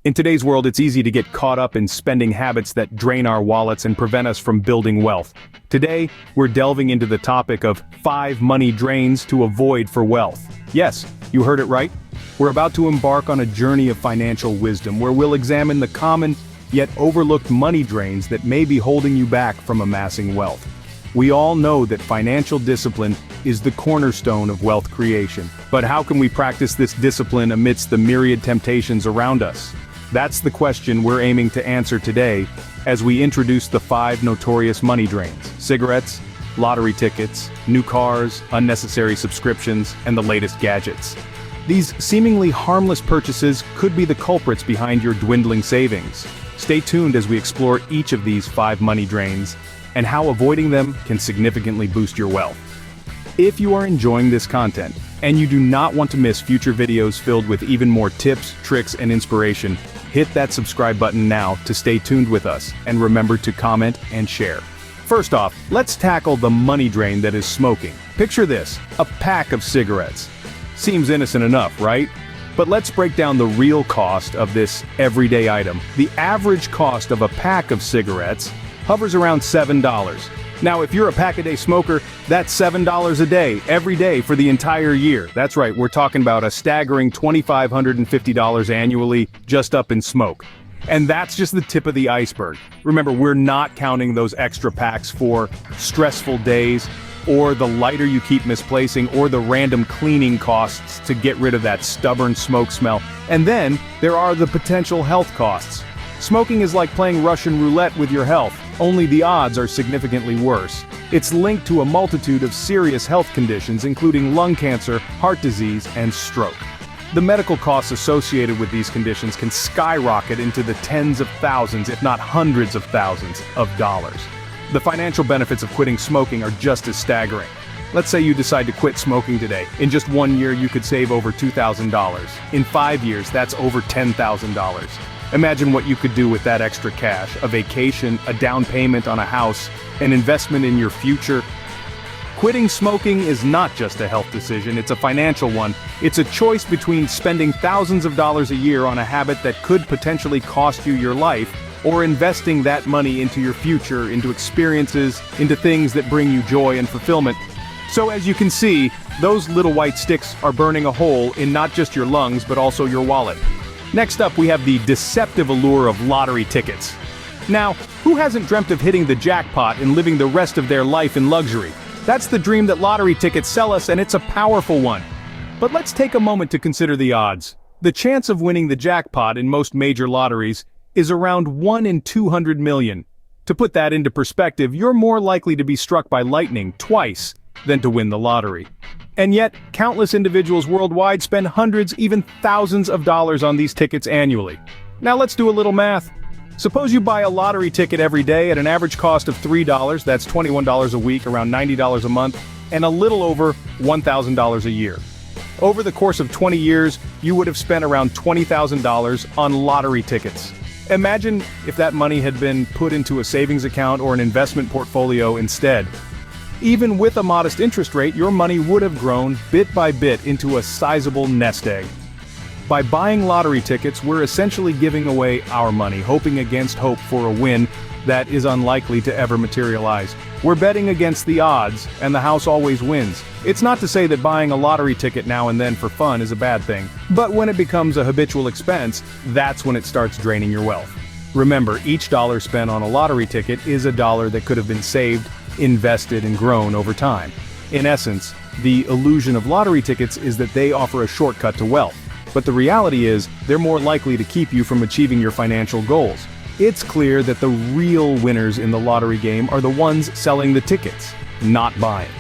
In today's world, it's easy to get caught up in spending habits that drain our wallets and prevent us from building wealth. Today, we're delving into the topic of 5 money drains to avoid for wealth. Yes, you heard it right. We're about to embark on a journey of financial wisdom where we'll examine the common, yet overlooked money drains that may be holding you back from amassing wealth. We all know that financial discipline is the cornerstone of wealth creation. But how can we practice this discipline amidst the myriad temptations around us? That's the question we're aiming to answer today as we introduce the 5 notorious money drains: cigarettes, lottery tickets, new cars, unnecessary subscriptions, and the latest gadgets. These seemingly harmless purchases could be the culprits behind your dwindling savings. Stay tuned as we explore each of these 5 money drains and how avoiding them can significantly boost your wealth. If you are enjoying this content, and you do not want to miss future videos filled with even more tips, tricks, and inspiration, hit that subscribe button now to stay tuned with us, and remember to comment and share. First off, let's tackle the money drain that is smoking. Picture this, a pack of cigarettes. Seems innocent enough, right? But let's break down the real cost of this everyday item. The average cost of a pack of cigarettes hovers around $7. Now, if you're a pack-a-day smoker, that's $7 a day, every day for the entire year. That's right, we're talking about a staggering $2,550 annually just up in smoke. And that's just the tip of the iceberg. Remember, we're not counting those extra packs for stressful days, or the lighter you keep misplacing, or the random cleaning costs to get rid of that stubborn smoke smell. And then, there are the potential health costs. Smoking is like playing Russian roulette with your health, only the odds are significantly worse. It's linked to a multitude of serious health conditions including lung cancer, heart disease, and stroke. The medical costs associated with these conditions can skyrocket into the tens of thousands, if not hundreds of thousands, of dollars. The financial benefits of quitting smoking are just as staggering. Let's say you decide to quit smoking today. In just 1 year, you could save over $2,000. In 5 years, that's over $10,000. Imagine what you could do with that extra cash: a vacation, a down payment on a house, an investment in your future. Quitting smoking is not just a health decision, it's a financial one. It's a choice between spending thousands of dollars a year on a habit that could potentially cost you your life, or investing that money into your future, into experiences, into things that bring you joy and fulfillment. So as you can see, those little white sticks are burning a hole in not just your lungs, but also your wallet. Next up, we have the deceptive allure of lottery tickets. Now, who hasn't dreamt of hitting the jackpot and living the rest of their life in luxury? That's the dream that lottery tickets sell us, and it's a powerful one. But let's take a moment to consider the odds. The chance of winning the jackpot in most major lotteries is around 1 in 200 million. To put that into perspective, you're more likely to be struck by lightning twice than to win the lottery. And yet, countless individuals worldwide spend hundreds, even thousands of dollars on these tickets annually. Now let's do a little math. Suppose you buy a lottery ticket every day at an average cost of $3, that's $21 a week, around $90 a month, and a little over $1,000 a year. Over the course of 20 years, you would have spent around $20,000 on lottery tickets. Imagine if that money had been put into a savings account or an investment portfolio instead. Even with a modest interest rate, your money would have grown bit by bit into a sizable nest egg. By buying lottery tickets, we're essentially giving away our money, hoping against hope for a win that is unlikely to ever materialize. We're betting against the odds, and the house always wins. It's not to say that buying a lottery ticket now and then for fun is a bad thing, but when it becomes a habitual expense, that's when it starts draining your wealth. Remember, each dollar spent on a lottery ticket is a dollar that could have been saved, invested, and grown over time. In essence, the illusion of lottery tickets is that they offer a shortcut to wealth. But the reality is, they're more likely to keep you from achieving your financial goals. It's clear that the real winners in the lottery game are the ones selling the tickets, not buying.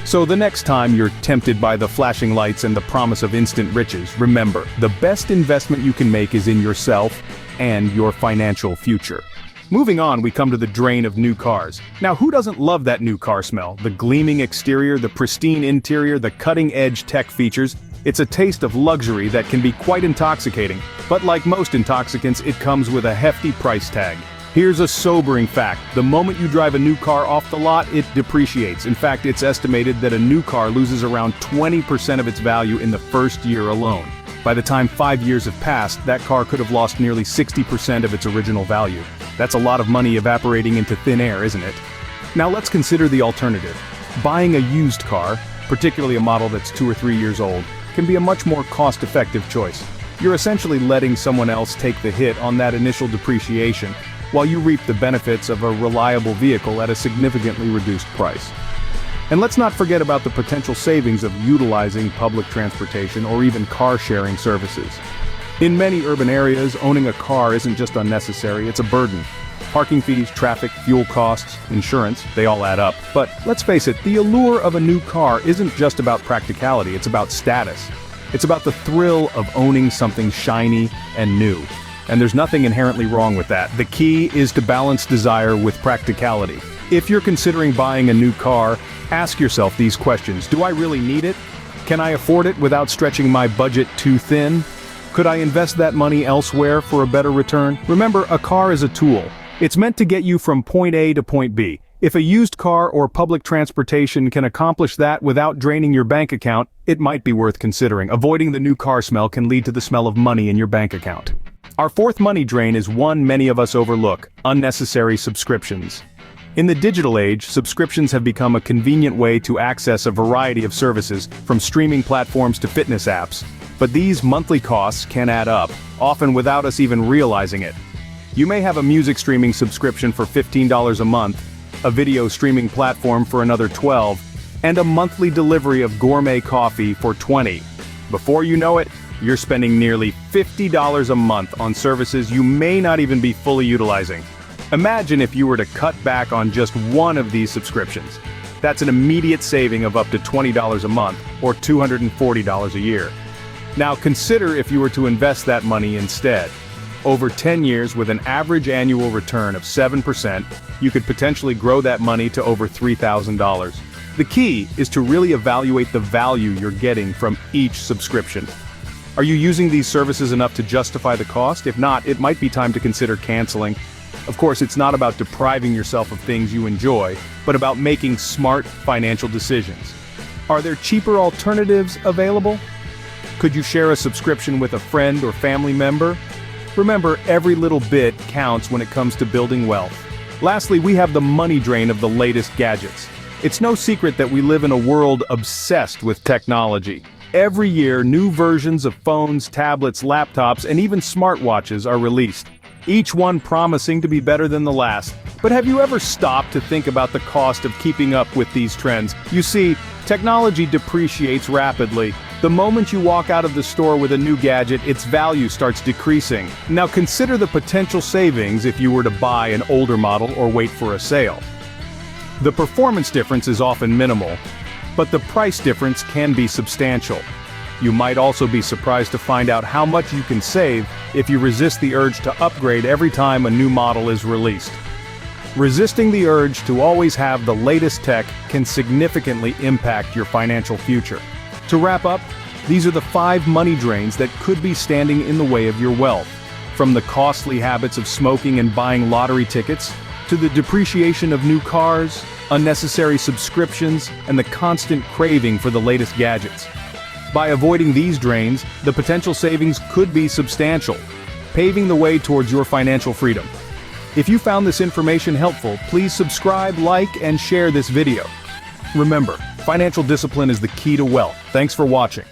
So the next time you're tempted by the flashing lights and the promise of instant riches, remember, the best investment you can make is in yourself and your financial future. Moving on, we come to the drain of new cars. Now, who doesn't love that new car smell? The gleaming exterior, the pristine interior, the cutting-edge tech features. It's a taste of luxury that can be quite intoxicating, but like most intoxicants, it comes with a hefty price tag. Here's a sobering fact: the moment you drive a new car off the lot, it depreciates. In fact, it's estimated that a new car loses around 20% of its value in the first year alone. By the time 5 years have passed, that car could have lost nearly 60% of its original value. That's a lot of money evaporating into thin air, isn't it? Now let's consider the alternative. Buying a used car, particularly a model that's 2 or 3 years old, can be a much more cost-effective choice. You're essentially letting someone else take the hit on that initial depreciation, while you reap the benefits of a reliable vehicle at a significantly reduced price. And let's not forget about the potential savings of utilizing public transportation or even car-sharing services. In many urban areas, owning a car isn't just unnecessary, it's a burden. Parking fees, traffic, fuel costs, insurance, they all add up. But let's face it, the allure of a new car isn't just about practicality, it's about status. It's about the thrill of owning something shiny and new. And there's nothing inherently wrong with that. The key is to balance desire with practicality. If you're considering buying a new car, ask yourself these questions. Do I really need it? Can I afford it without stretching my budget too thin? Could I invest that money elsewhere for a better return? Remember, a car is a tool. It's meant to get you from point A to point B. If a used car or public transportation can accomplish that without draining your bank account, it might be worth considering. Avoiding the new car smell can lead to the smell of money in your bank account. Our fourth money drain is one many of us overlook: unnecessary subscriptions. In the digital age, subscriptions have become a convenient way to access a variety of services, from streaming platforms to fitness apps. But these monthly costs can add up, often without us even realizing it. You may have a music streaming subscription for $15 a month, a video streaming platform for another $12, and a monthly delivery of gourmet coffee for $20. Before you know it, you're spending nearly $50 a month on services you may not even be fully utilizing. Imagine if you were to cut back on just one of these subscriptions. That's an immediate saving of up to $20 a month, or $240 a year. Now consider if you were to invest that money instead. Over 10 years, with an average annual return of 7%, you could potentially grow that money to over $3,000. The key is to really evaluate the value you're getting from each subscription. Are you using these services enough to justify the cost? If not, it might be time to consider canceling. Of course, it's not about depriving yourself of things you enjoy, but about making smart financial decisions. Are there cheaper alternatives available? Could you share a subscription with a friend or family member? Remember, every little bit counts when it comes to building wealth. Lastly, we have the money drain of the latest gadgets. It's no secret that we live in a world obsessed with technology. Every year, new versions of phones, tablets, laptops, and even smartwatches are released, each one promising to be better than the last. But have you ever stopped to think about the cost of keeping up with these trends? You see, technology depreciates rapidly. The moment you walk out of the store with a new gadget, its value starts decreasing. Now consider the potential savings if you were to buy an older model or wait for a sale. The performance difference is often minimal, but the price difference can be substantial. You might also be surprised to find out how much you can save if you resist the urge to upgrade every time a new model is released. Resisting the urge to always have the latest tech can significantly impact your financial future. To wrap up, these are the 5 money drains that could be standing in the way of your wealth. From the costly habits of smoking and buying lottery tickets, to the depreciation of new cars, unnecessary subscriptions, and the constant craving for the latest gadgets. By avoiding these drains, the potential savings could be substantial, paving the way towards your financial freedom. If you found this information helpful, please subscribe, like, and share this video. Remember, financial discipline is the key to wealth. Thanks for watching.